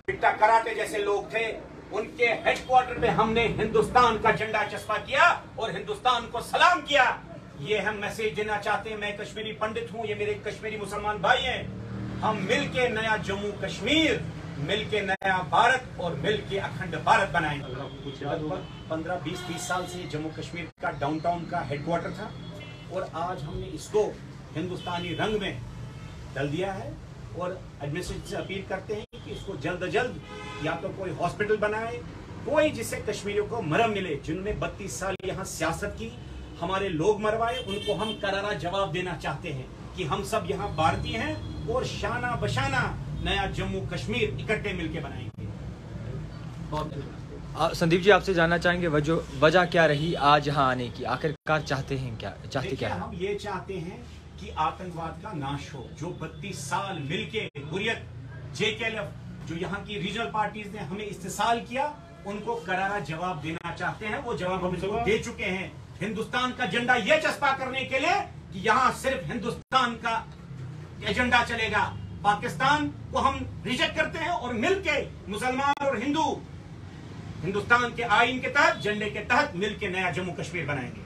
Bitta karate जैसे लोग थे, उनके हेडक्वार्टर पे हमने हिंदुस्तान का झंडा चस्पा किया और हिंदुस्तान को सलाम किया। ये हम मैसेज देना चाहते हैं। मैं कश्मीरी पंडित हूं, ये मेरे कश्मीरी मुसलमान भाई हैं। हम मिलके नया जम्मू कश्मीर, मिलके नया भारत और मिलके अखंड भारत बनाएंगे। 15, 20, 30 साल से जम्मू कश्मीर का डाउनटाउन का हेडक्वार्टर था और आज हमने इसको हिंदुस्तानी रंग में डाल दिया है और एडमिनिस्ट्रेशन से अपील करते हैं कि इसको जल्द से जल्द या तो कोई हॉस्पिटल बनाए, कोई जिससे कश्मीरियों को मरहम मिले। जिन्होंने 32 साल यहाँ सियासत की, हमारे लोग मरवाए, उनको हम करारा जवाब देना चाहते हैं कि हम सब यहाँ भारतीय हैं और शाना बशाना नया जम्मू कश्मीर इकट्ठे मिलकर बनाएंगे। संदीप जी, आपसे जानना चाहेंगे वजह क्या रही आज यहाँ आने की? आखिरकार चाहते क्या हम ये चाहते हैं कि आतंकवाद का नाश हो। जो 32 साल मिलके हुर्रियत, JKLF, जो यहाँ की रीजनल पार्टीज ने हमें इस्तेसाल किया, उनको करारा जवाब देना चाहते हैं। वो जवाब हम इसको दे चुके हैं। हिंदुस्तान का झंडा ये चस्पा करने के लिए कि यहाँ सिर्फ हिंदुस्तान का एजेंडा चलेगा। पाकिस्तान को हम रिजेक्ट करते हैं और मिलके मुसलमान और हिंदू हिंदुस्तान के आईन के तहत, झंडे के तहत मिलके नया जम्मू कश्मीर बनाएंगे।